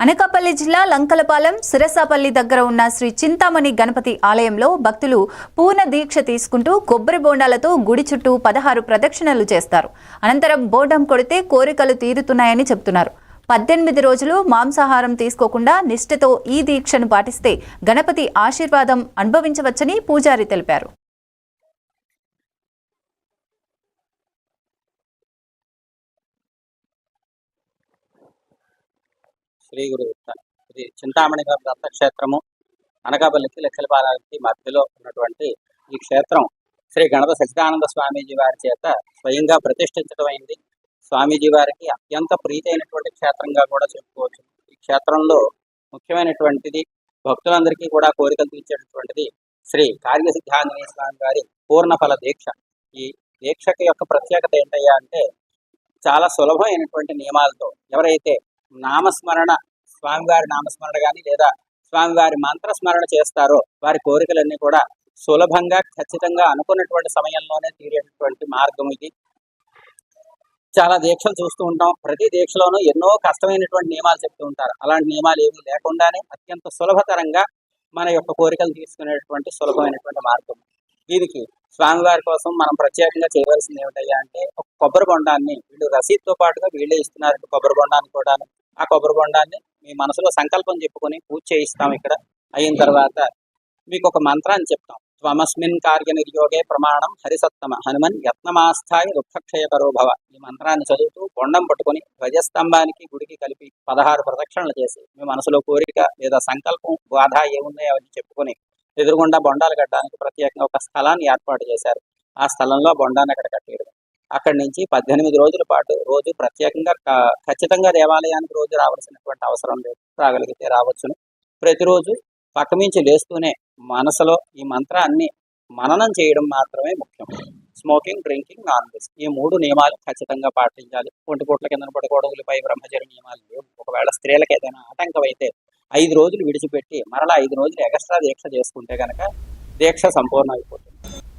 అనకాపల్లి జిల్లా లంకలపాలెం సిరసాపల్లి దగ్గర ఉన్న శ్రీ చింతామణి గణపతి ఆలయంలో భక్తులు పూర్ణ దీక్ష తీసుకుంటూ కొబ్బరి బోండాలతో గుడి చుట్టూ 16 ప్రదక్షిణలు చేస్తారు. అనంతరం బోండం కొడితే కోరికలు తీరుతున్నాయని చెబుతున్నారు. 18 రోజులు మాంసాహారం తీసుకోకుండా నిష్ఠతో ఈ దీక్షను పాటిస్తే గణపతి ఆశీర్వాదం అనుభవించవచ్చని పూజారి తెలిపారు. శ్రీ గురు ఇది చింతామణి దత్తక్షేత్రము అనకాపల్లికి లక్షలపాలకి మధ్యలో ఉన్నటువంటి ఈ క్షేత్రం శ్రీ గణపతి సచ్చిదానంద స్వామీజీ వారి చేత స్వయంగా ప్రతిష్ఠించడమైంది. స్వామీజీ వారికి అత్యంత ప్రీతైనటువంటి క్షేత్రంగా కూడా చెప్పుకోవచ్చు. ఈ క్షేత్రంలో ముఖ్యమైనటువంటిది భక్తులందరికీ కూడా కోరికలు తీర్చేటటువంటిది శ్రీ కార్యసిద్ధాంజనేయ స్వామి వారి పూర్ణఫల దీక్ష. ఈ దీక్షకి యొక్క ప్రత్యేకత ఏంటయ్యా అంటే చాలా సులభమైనటువంటి నియమాలతో ఎవరైతే నామస్మరణ స్వామివారి నామస్మరణ కానీ లేదా స్వామివారి మంత్రస్మరణ చేస్తారో వారి కోరికలన్నీ కూడా సులభంగా ఖచ్చితంగా అనుకున్నటువంటి సమయంలోనే తీరేటటువంటి మార్గం ఇది. చాలా దీక్షలు చూస్తూ ఉంటాం. ప్రతి దీక్షలోనూ ఎన్నో కష్టమైనటువంటి నియమాలు చెప్తూ ఉంటారు. అలాంటి నియమాలు ఏమీ లేకుండానే అత్యంత సులభతరంగా మన యొక్క కోరికలు తీసుకునేటువంటి సులభమైనటువంటి మార్గం. దీనికి స్వామివారి కోసం మనం ప్రత్యేకంగా చేయవలసింది ఏమిటయ్యా అంటే ఒక కొబ్బరి బొండాన్ని వీళ్ళు రసీదుతో పాటుగా వీళ్ళే ఇస్తున్నారు. కొబ్బరి బొండాన్ని కూడా ఆ కొబ్బరి బొండాన్ని మీ మనసులో సంకల్పం చెప్పుకొని పూజ చేయిస్తాం. ఇక్కడ అయిన తర్వాత మీకు ఒక మంత్రాన్ని చెప్తాం. త్వమస్మిన్ కార్య నిర్యోగే ప్రమాణం హరిసత్తమ హనుమన్ యత్నమాస్థాయి దుఃఖక్షయకరో భవ. ఈ మంత్రాన్ని చదువుతూ బొండం పట్టుకొని ధ్వజస్తంభానికి గుడికి కలిపి 16 ప్రదక్షిణలు చేసి మీ మనసులో కోరిక లేదా సంకల్పం బాధ ఏమున్నాయో అని చెప్పుకొని ఎదురుగుండా బొండాలు కట్టడానికి ప్రత్యేకంగా ఒక స్థలాన్ని ఏర్పాటు చేశారు. ఆ స్థలంలో బొండాన్ని అక్కడ కట్టేయడం. అక్కడి నుంచి 18 రోజుల పాటు రోజు ప్రత్యేకంగా ఖచ్చితంగా దేవాలయానికి రోజు రావాల్సినటువంటి అవసరం లేదు. రాగలిగితే రావచ్చును. ప్రతిరోజు పక్కమించి లేస్తూనే మనసులో ఈ మంత్రాన్ని మననం చేయడం మాత్రమే ముఖ్యం. స్మోకింగ్, డ్రింకింగ్, నాన్ వెజ్ ఈ 3 నియమాలు ఖచ్చితంగా పాటించాలి. ఒంటి పూట్ల కింద పడకూడదులపై బ్రహ్మచర్య నియమాలు లేవు. ఒకవేళ స్త్రీలకు ఏదైనా ఆటంకం అయితే 5 రోజులు విడిచిపెట్టి మరలా 5 రోజులు ఎక్స్ట్రా దీక్ష చేసుకుంటే కనుక దీక్ష సంపూర్ణ అయిపోతుంది.